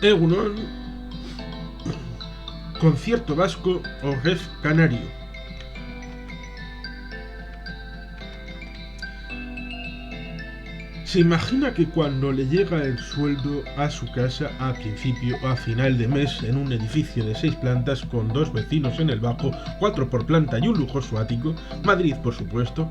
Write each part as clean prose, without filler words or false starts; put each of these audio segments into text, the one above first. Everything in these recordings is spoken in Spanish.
Egunon, concierto vasco o ref canario. Se imagina que cuando le llega el sueldo a su casa a principio o a final de mes en un edificio de 6 plantas con 2 vecinos en el bajo, 4 por planta y un lujoso ático, Madrid por supuesto,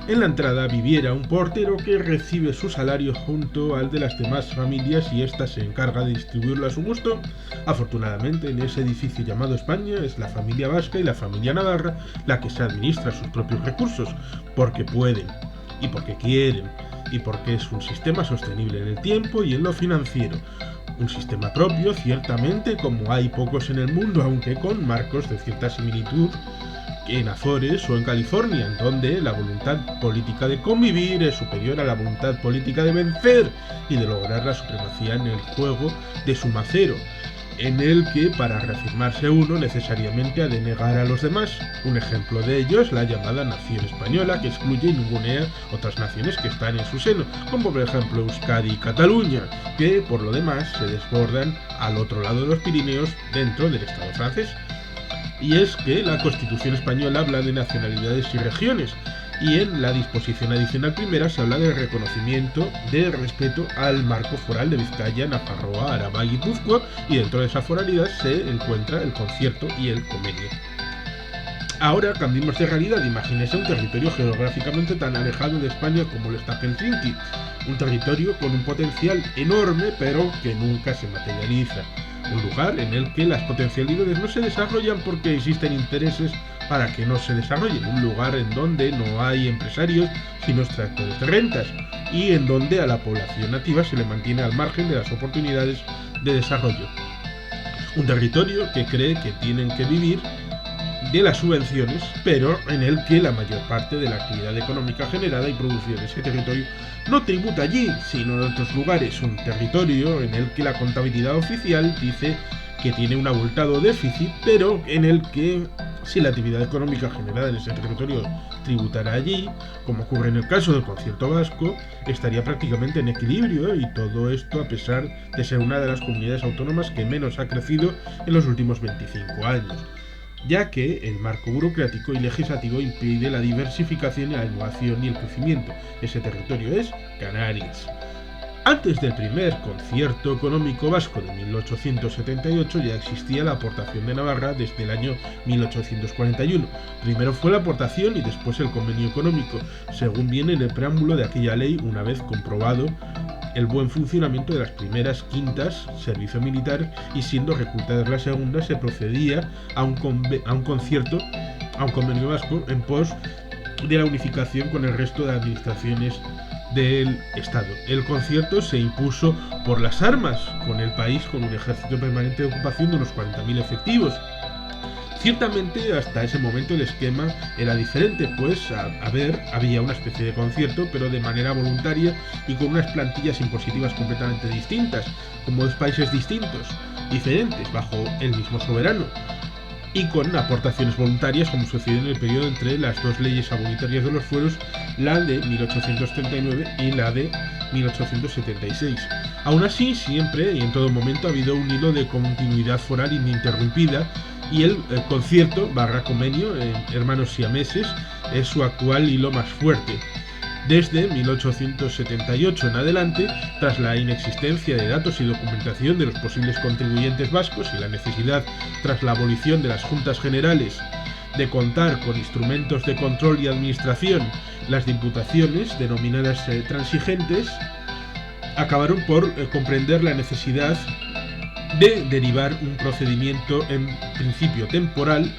en la entrada viviera un portero que recibe su salario junto al de las demás familias y ésta se encarga de distribuirlo a su gusto. Afortunadamente en ese edificio llamado España es la familia vasca y la familia navarra la que se administra sus propios recursos, porque pueden y porque quieren y porque es un sistema sostenible en el tiempo y en lo financiero. Un sistema propio, ciertamente, como hay pocos en el mundo, aunque con marcos de cierta similitud en Azores o en California, en donde la voluntad política de convivir es superior a la voluntad política de vencer y de lograr la supremacía en el juego de su macero, en el que para reafirmarse uno necesariamente ha de negar a los demás. Un ejemplo de ello es la llamada nación española, que excluye y ningunea otras naciones que están en su seno, como por ejemplo Euskadi y Cataluña, que por lo demás se desbordan al otro lado de los Pirineos dentro del Estado francés. Y es que la Constitución española habla de nacionalidades y regiones, y en la disposición adicional primera se habla del reconocimiento del respeto al marco foral de Vizcaya, Nafarroa, Araba y Guipúzcoa, y dentro de esa foralidad se encuentra el concierto y el convenio. Ahora cambiemos de realidad, imagínese un territorio geográficamente tan alejado de España como lo está Helsinki, un territorio con un potencial enorme pero que nunca se materializa. Un lugar en el que las potencialidades no se desarrollan porque existen intereses para que no se desarrollen. Un lugar en donde no hay empresarios sino extractores de rentas y en donde a la población nativa se le mantiene al margen de las oportunidades de desarrollo. Un territorio que cree que tienen que vivir de las subvenciones, pero en el que la mayor parte de la actividad económica generada y producida en ese territorio no tributa allí, sino en otros lugares. Un territorio en el que la contabilidad oficial dice que tiene un abultado déficit, pero en el que, si la actividad económica generada en ese territorio tributara allí, como ocurre en el caso del concierto vasco, estaría prácticamente en equilibrio, y todo esto a pesar de ser una de las comunidades autónomas que menos ha crecido en los últimos 25 años. Ya que el marco burocrático y legislativo impide la diversificación, la innovación y el crecimiento. Ese territorio es Canarias. Antes del primer concierto económico vasco de 1878 ya existía la aportación de Navarra desde el año 1841. Primero fue la aportación y después el convenio económico, según viene en el preámbulo de aquella ley, una vez comprobado el buen funcionamiento de las primeras quintas, servicio militar, y siendo reclutadas las segundas, se procedía a un concierto, a un convenio vasco en pos de la unificación con el resto de administraciones del Estado. El concierto se impuso por las armas, con el país con un ejército permanente de ocupación de unos 40.000 efectivos. Ciertamente hasta ese momento el esquema era diferente, pues había una especie de concierto, pero de manera voluntaria y con unas plantillas impositivas completamente distintas, como dos países distintos, diferentes, bajo el mismo soberano, y con aportaciones voluntarias, como sucedió en el periodo entre las dos leyes abolitorias de los fueros, la de 1839 y la de 1876. Aún así, siempre y en todo momento ha habido un hilo de continuidad foral ininterrumpida, y el concierto / convenio hermanos siameses es su actual hilo más fuerte. Desde 1878 en adelante, tras la inexistencia de datos y documentación de los posibles contribuyentes vascos y la necesidad, tras la abolición de las juntas generales, de contar con instrumentos de control y administración, las diputaciones, denominadas transigentes, acabaron por comprender la necesidad de derivar un procedimiento en principio temporal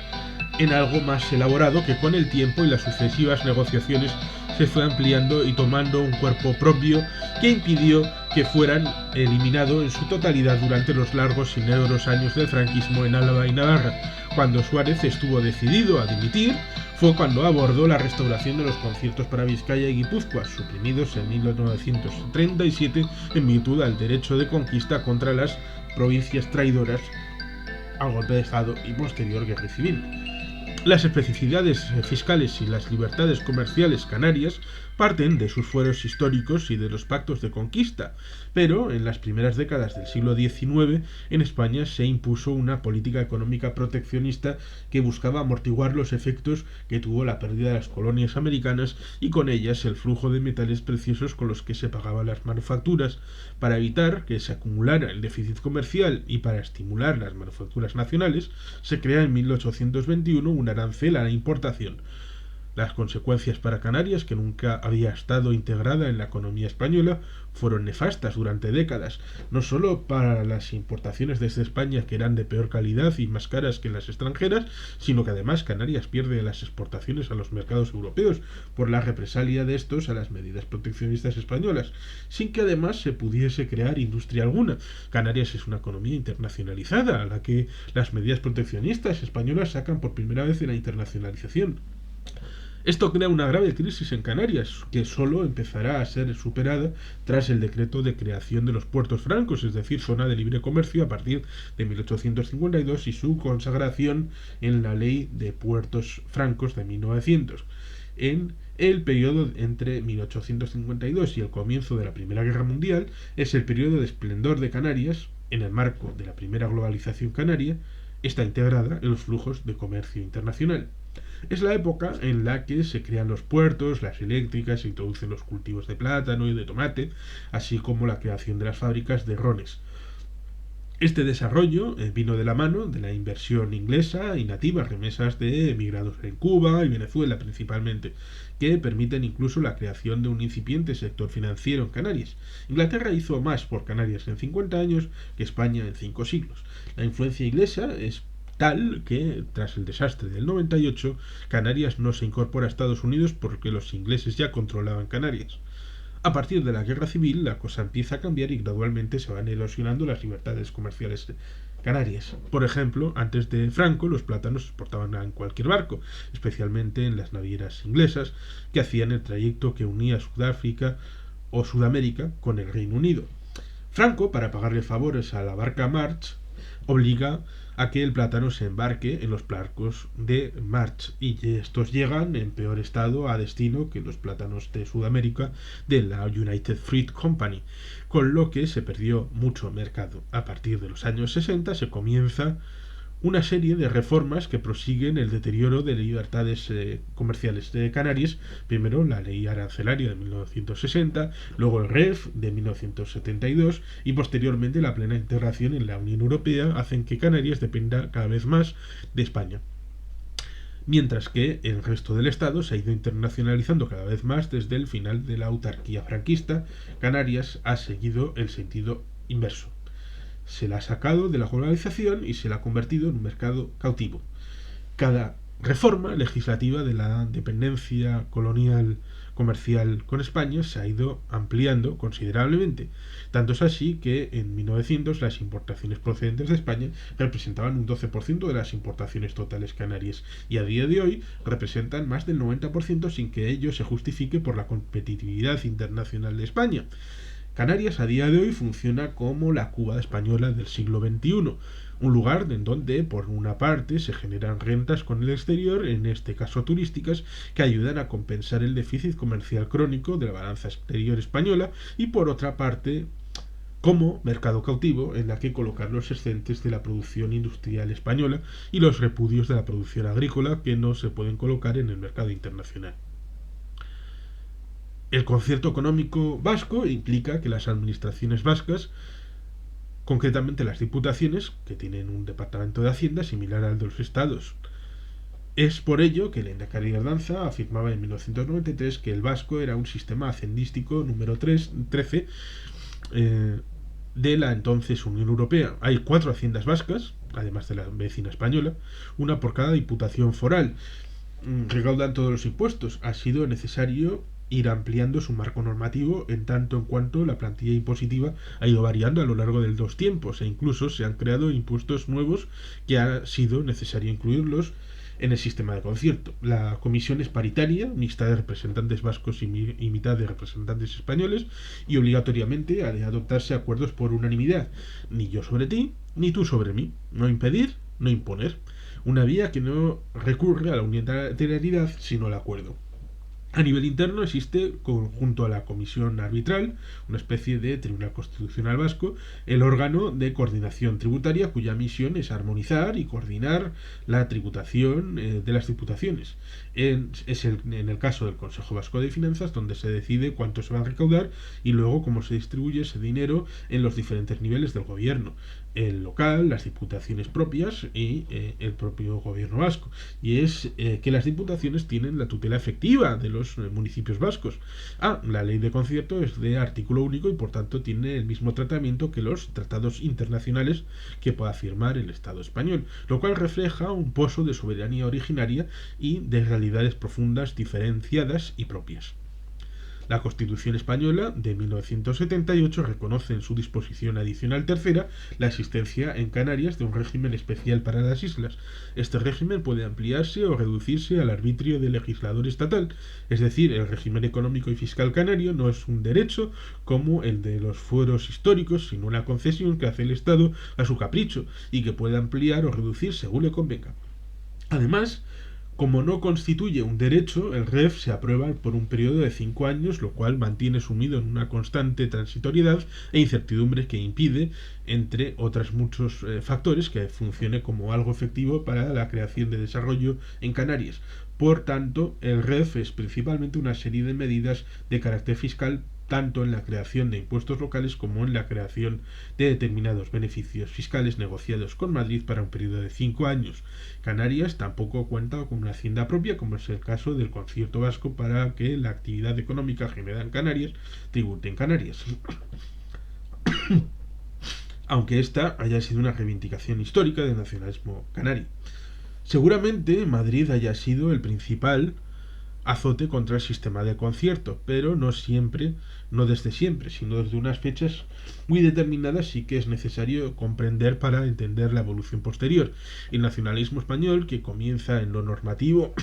en algo más elaborado que con el tiempo y las sucesivas negociaciones se fue ampliando y tomando un cuerpo propio que impidió que fueran eliminados en su totalidad durante los largos y negros años del franquismo en Álava y Navarra. Cuando Suárez estuvo decidido a dimitir, fue cuando abordó la restauración de los conciertos para Vizcaya y Guipúzcoa, suprimidos en 1937 en virtud al derecho de conquista contra las provincias traidoras al golpe de Estado y posterior guerra civil. Las especificidades fiscales y las libertades comerciales canarias parten de sus fueros históricos y de los pactos de conquista, pero en las primeras décadas del siglo XIX en España se impuso una política económica proteccionista que buscaba amortiguar los efectos que tuvo la pérdida de las colonias americanas y con ellas el flujo de metales preciosos con los que se pagaban las manufacturas, para evitar que se acumulara el déficit comercial y para estimular las manufacturas nacionales, se crea en 1821 un arancel a la importación. Las consecuencias para Canarias, que nunca había estado integrada en la economía española, fueron nefastas durante décadas, no solo para las importaciones desde España, que eran de peor calidad y más caras que las extranjeras, sino que además Canarias pierde las exportaciones a los mercados europeos por la represalia de estos a las medidas proteccionistas españolas, sin que además se pudiese crear industria alguna. Canarias es una economía internacionalizada, a la que las medidas proteccionistas españolas sacan por primera vez en la internacionalización. Esto crea una grave crisis en Canarias, que solo empezará a ser superada tras el decreto de creación de los puertos francos, es decir, zona de libre comercio, a partir de 1852 y su consagración en la Ley de Puertos Francos de 1900. En el periodo entre 1852 y el comienzo de la Primera Guerra Mundial es el periodo de esplendor de Canarias. En el marco de la primera globalización canaria, está integrada en los flujos de comercio internacional. Es la época en la que se crean los puertos, las eléctricas, se introducen los cultivos de plátano y de tomate, así como la creación de las fábricas de rones. Este desarrollo vino de la mano de la inversión inglesa y nativa, remesas de emigrados en Cuba y Venezuela principalmente, que permiten incluso la creación de un incipiente sector financiero en Canarias. Inglaterra hizo más por Canarias en 50 años que España en 5 siglos. La influencia inglesa es tal que, tras el desastre del 98, Canarias no se incorpora a Estados Unidos porque los ingleses ya controlaban Canarias. A partir de la guerra civil, la cosa empieza a cambiar y gradualmente se van erosionando las libertades comerciales canarias. Por ejemplo, antes de Franco, los plátanos se exportaban en cualquier barco, especialmente en las navieras inglesas, que hacían el trayecto que unía Sudáfrica o Sudamérica con el Reino Unido. Franco, para pagarle favores a la barca March, obliga a que el plátano se embarque en los barcos de March y estos llegan en peor estado a destino que los plátanos de Sudamérica de la United Fruit Company, con lo que se perdió mucho mercado. A partir de los años 60 se comienza una serie de reformas que prosiguen el deterioro de libertades comerciales de Canarias. Primero la ley arancelaria de 1960, luego el REF de 1972 y posteriormente la plena integración en la Unión Europea hacen que Canarias dependa cada vez más de España. Mientras que el resto del Estado se ha ido internacionalizando cada vez más desde el final de la autarquía franquista, Canarias ha seguido el sentido inverso. Se la ha sacado de la globalización y se la ha convertido en un mercado cautivo. Cada reforma legislativa de la dependencia colonial comercial con España se ha ido ampliando considerablemente. Tanto es así que en 1900 las importaciones procedentes de España representaban un 12% de las importaciones totales canarias y a día de hoy representan más del 90% sin que ello se justifique por la competitividad internacional de España. Canarias a día de hoy funciona como la Cuba española del siglo XXI, un lugar en donde, por una parte, se generan rentas con el exterior, en este caso turísticas, que ayudan a compensar el déficit comercial crónico de la balanza exterior española, y por otra parte, como mercado cautivo en la que colocar los excedentes de la producción industrial española y los repudios de la producción agrícola que no se pueden colocar en el mercado internacional. El concierto económico vasco implica que las administraciones vascas, concretamente las diputaciones, que tienen un departamento de Hacienda similar al de los estados. Es por ello que el Lehendakari Ardanza afirmaba en 1993 que el vasco era un sistema hacendístico número 13 de la entonces Unión Europea. Hay 4 haciendas vascas, además de la vecina española, una por cada diputación foral. Recaudan todos los impuestos. Ha sido necesario ir ampliando su marco normativo en tanto en cuanto la plantilla impositiva ha ido variando a lo largo de los tiempos e incluso se han creado impuestos nuevos que ha sido necesario incluirlos en el sistema de concierto. La comisión es paritaria, mixta de representantes vascos y mitad de representantes españoles, y obligatoriamente ha de adoptarse acuerdos por unanimidad, ni yo sobre ti, ni tú sobre mí, no impedir, no imponer. una vía que no recurre a la unilateralidad sino al acuerdo. A nivel interno existe, junto a la Comisión Arbitral, una especie de Tribunal Constitucional Vasco, el órgano de coordinación tributaria cuya misión es armonizar y coordinar la tributación de las diputaciones. En el caso del Consejo Vasco de Finanzas, donde se decide cuánto se va a recaudar y luego cómo se distribuye ese dinero en los diferentes niveles del gobierno, el local, las diputaciones propias y el propio gobierno vasco. Y es que las diputaciones tienen la tutela efectiva de los municipios vascos. La ley de concierto es de artículo único y por tanto tiene el mismo tratamiento que los tratados internacionales que pueda firmar el Estado español, lo cual refleja un pozo de soberanía originaria y de realidades profundas, diferenciadas y propias. La Constitución española de 1978 reconoce en su disposición adicional tercera la existencia en Canarias de un régimen especial para las islas. Este régimen puede ampliarse o reducirse al arbitrio del legislador estatal, es decir, el régimen económico y fiscal canario no es un derecho como el de los fueros históricos, sino una concesión que hace el Estado a su capricho y que puede ampliar o reducir según le convenga. Además, como no constituye un derecho, el REF se aprueba por un periodo de 5 años, lo cual mantiene sumido en una constante transitoriedad e incertidumbre que impide, entre otros muchos factores, que funcione como algo efectivo para la creación de desarrollo en Canarias. Por tanto, el REF es principalmente una serie de medidas de carácter fiscal, tanto en la creación de impuestos locales como en la creación de determinados beneficios fiscales negociados con Madrid para un periodo de 5 años. Canarias tampoco cuenta con una hacienda propia, como es el caso del concierto vasco para que la actividad económica generada en Canarias tribute en Canarias. Aunque esta haya sido una reivindicación histórica del nacionalismo canario. Seguramente Madrid haya sido el principal azote contra el sistema de concierto, pero no desde siempre, sino desde unas fechas muy determinadas sí que es necesario comprender para entender la evolución posterior. El nacionalismo español, que comienza en lo normativo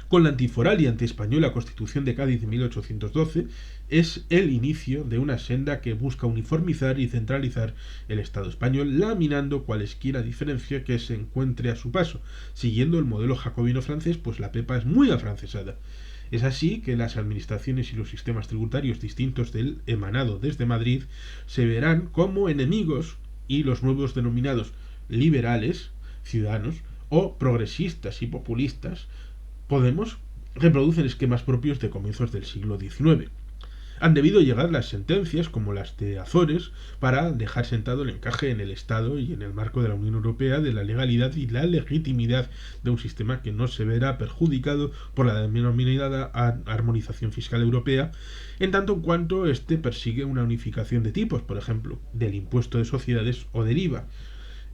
con la antiforal y antiespañola Constitución de Cádiz de 1812, es el inicio de una senda que busca uniformizar y centralizar el Estado español, laminando cualesquiera diferencia que se encuentre a su paso. Siguiendo el modelo jacobino francés, pues la pepa es muy afrancesada. Es así que las administraciones y los sistemas tributarios distintos del emanado desde Madrid se verán como enemigos y los nuevos denominados liberales, ciudadanos, o progresistas y populistas, Podemos, reproducen esquemas propios de comienzos del siglo XIX. Han debido llegar las sentencias, como las de Azores, para dejar sentado el encaje en el Estado y en el marco de la Unión Europea de la legalidad y la legitimidad de un sistema que no se verá perjudicado por la denominada armonización fiscal europea, en tanto en cuanto éste persigue una unificación de tipos, por ejemplo, del impuesto de sociedades o del IVA,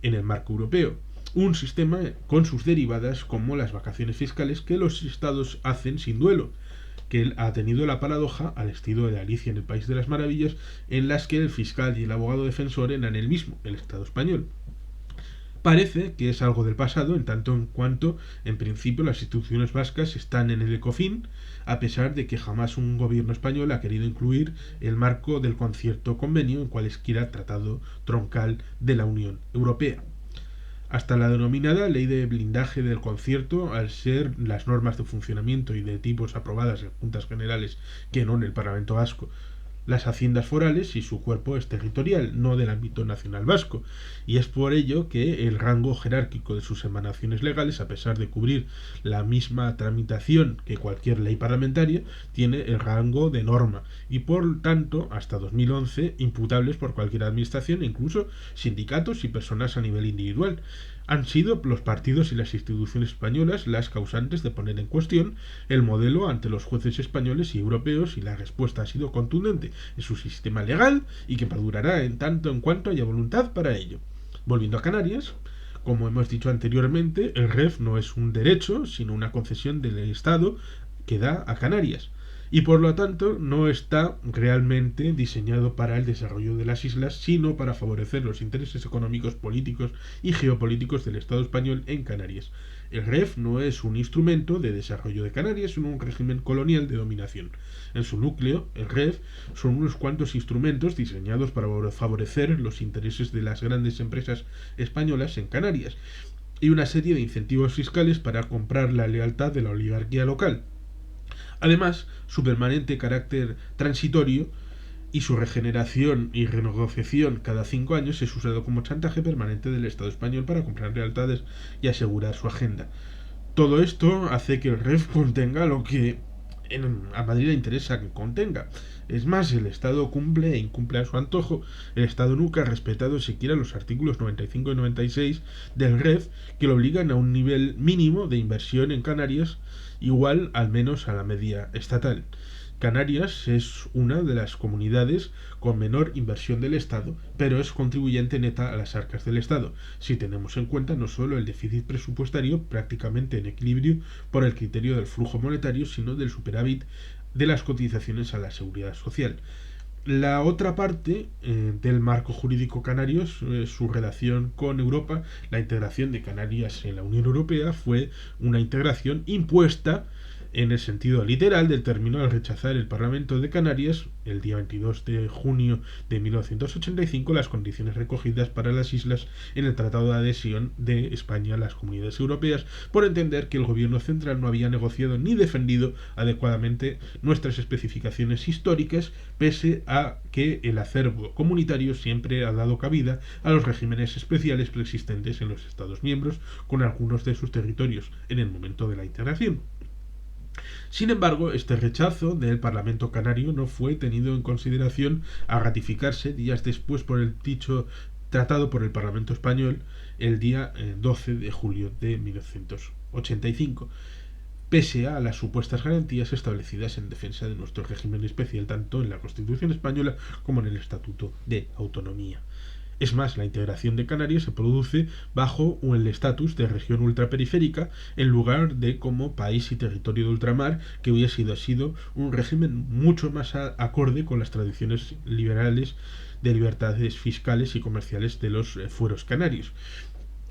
en el marco europeo. Un sistema con sus derivadas como las vacaciones fiscales que los estados hacen sin duelo, que ha tenido la paradoja, al estilo de Alicia en el País de las Maravillas, en las que el fiscal y el abogado defensor eran el mismo, el Estado español. Parece que es algo del pasado, en tanto en cuanto, en principio, las instituciones vascas están en el ECOFIN, a pesar de que jamás un gobierno español ha querido incluir el marco del concierto convenio en cualesquiera tratado troncal de la Unión Europea. Hasta la denominada Ley de Blindaje del Concierto, al ser las normas de funcionamiento y de tipos aprobadas en Juntas Generales que no en el Parlamento Vasco, las haciendas forales y su cuerpo es territorial, no del ámbito nacional vasco, y es por ello que el rango jerárquico de sus emanaciones legales, a pesar de cubrir la misma tramitación que cualquier ley parlamentaria, tiene el rango de norma y por tanto hasta 2011 imputables por cualquier administración, incluso sindicatos y personas a nivel individual. Han sido los partidos y las instituciones españolas las causantes de poner en cuestión el modelo ante los jueces españoles y europeos, y la respuesta ha sido contundente: es un sistema legal y que perdurará en tanto en cuanto haya voluntad para ello. Volviendo a Canarias, como hemos dicho anteriormente, el REF no es un derecho, sino una concesión del Estado que da a Canarias, y por lo tanto no está realmente diseñado para el desarrollo de las islas, sino para favorecer los intereses económicos, políticos y geopolíticos del Estado español en Canarias. El REF no es un instrumento de desarrollo de Canarias, sino un régimen colonial de dominación. En su núcleo, el REF son unos cuantos instrumentos diseñados para favorecer los intereses de las grandes empresas españolas en Canarias, y una serie de incentivos fiscales para comprar la lealtad de la oligarquía local. Además, su permanente carácter transitorio y su regeneración y renegociación cada 5 años es usado como chantaje permanente del Estado español para comprar lealtades y asegurar su agenda. Todo esto hace que el REF contenga lo que a Madrid le interesa que contenga. Es más, el Estado cumple e incumple a su antojo. El Estado nunca ha respetado siquiera los artículos 95 y 96 del REF, que lo obligan a un nivel mínimo de inversión en Canarias igual al menos a la media estatal. Canarias es una de las comunidades con menor inversión del Estado, pero es contribuyente neta a las arcas del Estado, si tenemos en cuenta no solo el déficit presupuestario prácticamente en equilibrio por el criterio del flujo monetario, sino del superávit de las cotizaciones a la seguridad social. La otra parte del marco jurídico canario es su relación con Europa. La integración de Canarias en la Unión Europea fue una integración impuesta en el sentido literal del término al rechazar el Parlamento de Canarias el día 22 de junio de 1985 las condiciones recogidas para las islas en el Tratado de Adhesión de España a las Comunidades Europeas, por entender que el gobierno central no había negociado ni defendido adecuadamente nuestras especificaciones históricas, pese a que el acervo comunitario siempre ha dado cabida a los regímenes especiales preexistentes en los Estados miembros con algunos de sus territorios en el momento de la integración. Sin embargo, este rechazo del Parlamento canario no fue tenido en consideración a ratificarse días después por el dicho tratado por el Parlamento español el día 12 de julio de 1985, pese a las supuestas garantías establecidas en defensa de nuestro régimen especial tanto en la Constitución española como en el Estatuto de Autonomía. Es más, la integración de Canarias se produce bajo el estatus de región ultraperiférica en lugar de como país y territorio de ultramar, que hubiera sido un régimen mucho más acorde con las tradiciones liberales de libertades fiscales y comerciales de los fueros canarios.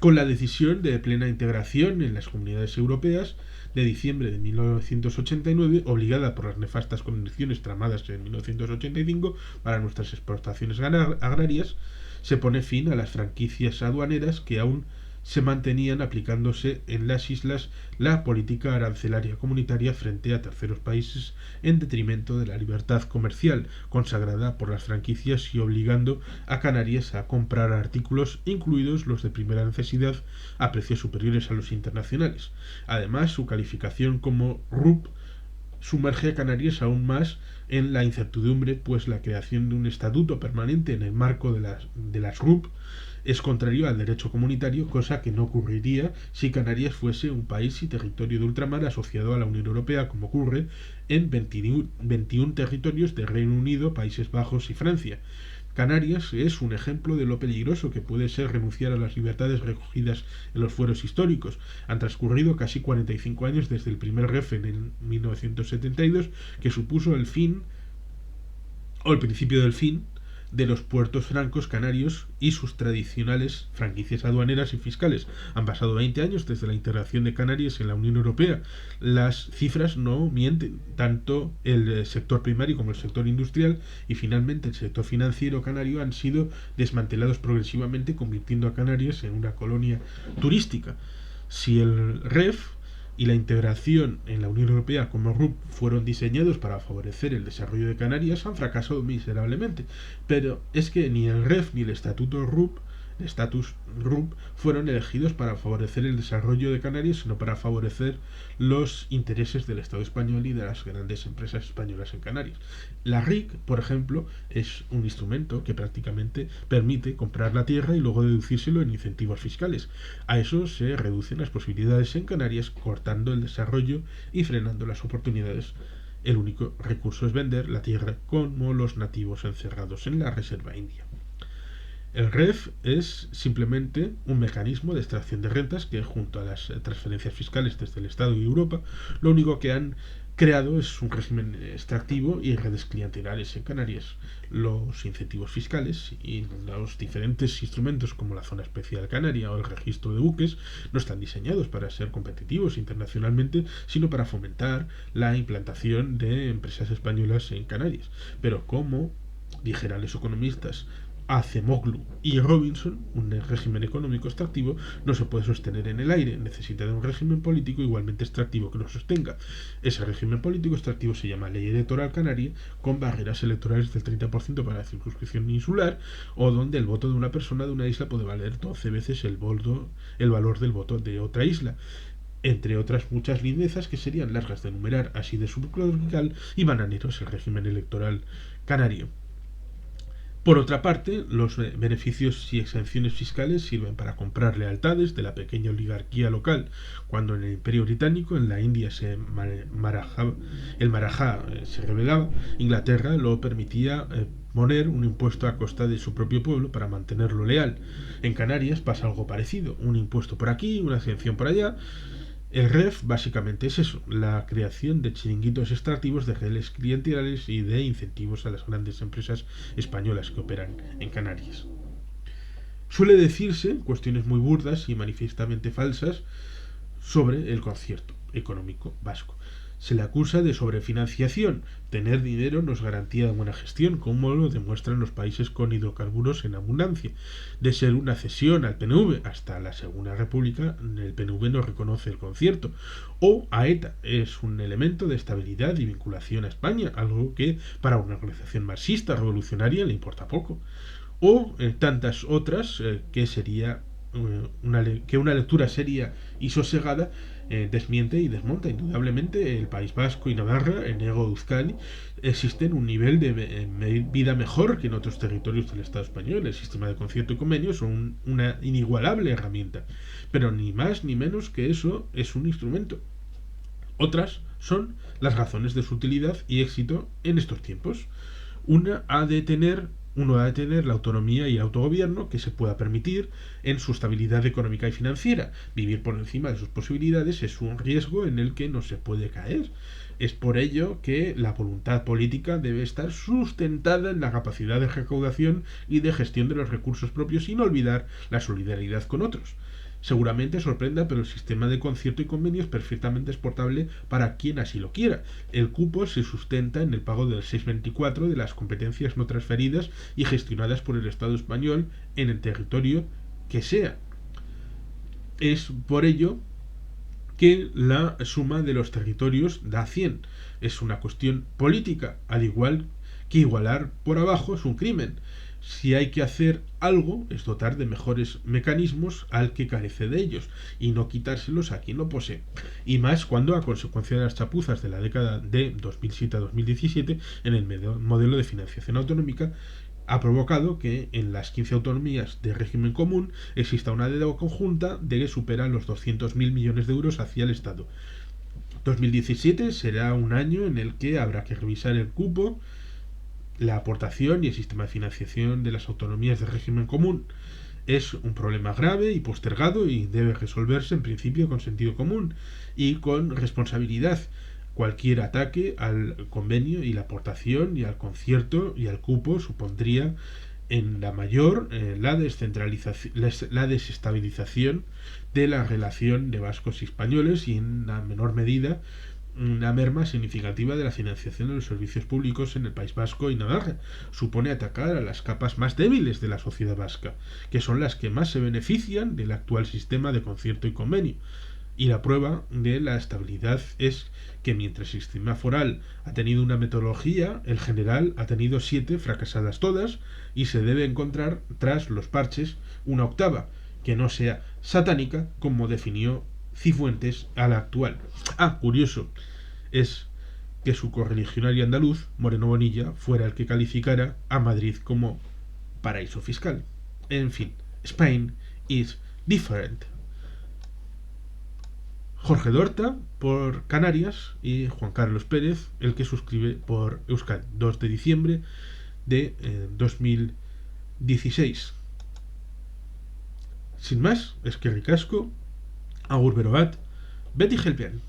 Con la decisión de plena integración en las comunidades europeas de diciembre de 1989, obligada por las nefastas condiciones tramadas en 1985 para nuestras exportaciones agrarias, se pone fin a las franquicias aduaneras que aún se mantenían aplicándose en las islas la política arancelaria comunitaria frente a terceros países en detrimento de la libertad comercial consagrada por las franquicias y obligando a Canarias a comprar artículos, incluidos los de primera necesidad, a precios superiores a los internacionales. Además, su calificación como RUP sumerge a Canarias aún más en la incertidumbre, pues la creación de un estatuto permanente en el marco de las RUP es contrario al derecho comunitario, cosa que no ocurriría si Canarias fuese un país y territorio de ultramar asociado a la Unión Europea, como ocurre en 21 territorios de Reino Unido, Países Bajos y Francia. Canarias es un ejemplo de lo peligroso que puede ser renunciar a las libertades recogidas en los fueros históricos. Han transcurrido casi 45 años desde el primer REF en 1972, que supuso el fin, o el principio del fin, de los puertos francos canarios y sus tradicionales franquicias aduaneras y fiscales. Han pasado 20 años desde la integración de Canarias en la Unión Europea. Las cifras no mienten. Tanto el sector primario como el sector industrial y finalmente el sector financiero canario han sido desmantelados progresivamente, convirtiendo a Canarias en una colonia turística. Si el REF y la integración en la Unión Europea como RUP fueron diseñados para favorecer el desarrollo de Canarias, han fracasado miserablemente. Pero es que ni el REF ni el Estatuto RUP, el Status RUP, fueron elegidos para favorecer el desarrollo de Canarias, sino para favorecer los intereses del Estado español y de las grandes empresas españolas en Canarias. La RIC, por ejemplo, es un instrumento que prácticamente permite comprar la tierra y luego deducírselo en incentivos fiscales. A eso se reducen las posibilidades en Canarias, cortando el desarrollo y frenando las oportunidades. El único recurso es vender la tierra como los nativos encerrados en la reserva india. El REF es simplemente un mecanismo de extracción de rentas que, junto a las transferencias fiscales desde el Estado y Europa, lo único que han creado es un régimen extractivo y redes clientelares en Canarias. Los incentivos fiscales y los diferentes instrumentos como la zona especial canaria o el registro de buques no están diseñados para ser competitivos internacionalmente, sino para fomentar la implantación de empresas españolas en Canarias. Pero como dijeran los economistas, Acemoglu y Robinson, un régimen económico extractivo no se puede sostener en el aire, necesita de un régimen político igualmente extractivo que lo sostenga. Ese régimen político extractivo se llama Ley Electoral Canaria, con barreras electorales del 30% para la circunscripción insular, o donde el voto de una persona de una isla puede valer 12 veces el valor del voto de otra isla, entre otras muchas lindezas que serían largas de enumerar, así de subtropical y bananero es el régimen electoral canario. Por otra parte, los beneficios y exenciones fiscales sirven para comprar lealtades de la pequeña oligarquía local. Cuando en el Imperio Británico, en la India, el Marajá se rebelaba, Inglaterra lo permitía poner un impuesto a costa de su propio pueblo para mantenerlo leal. En Canarias pasa algo parecido, un impuesto por aquí, una exención por allá. El REF básicamente es eso, la creación de chiringuitos extractivos de redes clientelares y de incentivos a las grandes empresas españolas que operan en Canarias. Suele decirse cuestiones muy burdas y manifiestamente falsas sobre el concierto económico vasco. Se le acusa de sobrefinanciación. Tener dinero no es garantía de buena gestión, como lo demuestran los países con hidrocarburos en abundancia. De ser una cesión al PNV hasta la Segunda República, el PNV no reconoce el concierto. O a ETA es un elemento de estabilidad y vinculación a España, algo que para una organización marxista revolucionaria le importa poco. O tantas otras que sería una lectura seria y sosegada desmiente y desmonta. Indudablemente el País Vasco y Navarra, en Ego Euskadi, existen un nivel de vida mejor que en otros territorios del Estado español. El sistema de concierto y convenio son una inigualable herramienta, pero ni más ni menos que eso es un instrumento. Otras son las razones de su utilidad y éxito en estos tiempos. Uno ha de tener la autonomía y el autogobierno que se pueda permitir en su estabilidad económica y financiera. Vivir por encima de sus posibilidades es un riesgo en el que no se puede caer. Es por ello que la voluntad política debe estar sustentada en la capacidad de recaudación y de gestión de los recursos propios, sin olvidar la solidaridad con otros. Seguramente sorprenda, pero el sistema de concierto y convenio es perfectamente exportable para quien así lo quiera. El cupo se sustenta en el pago del 624 de las competencias no transferidas y gestionadas por el Estado español en el territorio que sea. Es por ello que la suma de los territorios da 100. Es una cuestión política, al igual que igualar por abajo es un crimen. Si hay que hacer algo, es dotar de mejores mecanismos al que carece de ellos y no quitárselos a quien lo posee. Y más cuando, a consecuencia de las chapuzas de la década de 2007 a 2017, en el modelo de financiación autonómica, ha provocado que en las 15 autonomías de régimen común exista una deuda conjunta de que supera los 200.000 millones de euros hacia el Estado. 2017 será un año en el que habrá que revisar el cupo, la aportación y el sistema de financiación de las autonomías de régimen común. Es un problema grave y postergado y debe resolverse en principio con sentido común y con responsabilidad. Cualquier ataque al convenio y la aportación y al concierto y al cupo supondría en la mayor la desestabilización de la relación de vascos y españoles y en la menor medida una merma significativa de la financiación de los servicios públicos en el País Vasco y Navarra. Supone atacar a las capas más débiles de la sociedad vasca, que son las que más se benefician del actual sistema de concierto y convenio. Y la prueba de la estabilidad es que mientras el sistema foral ha tenido una metodología, el general ha tenido 7 fracasadas todas y se debe encontrar tras los parches una octava, que no sea satánica como definió Cifuentes a la actual. Curioso es que su correligionario andaluz, Moreno Bonilla, fuera el que calificara a Madrid como paraíso fiscal. En fin, Spain is different. Jorge Dorta por Canarias y Juan Carlos Pérez, el que suscribe por Euskadi, 2 de diciembre de 2016. Sin más, eskerrik asko, agur bero bat, beti helpean.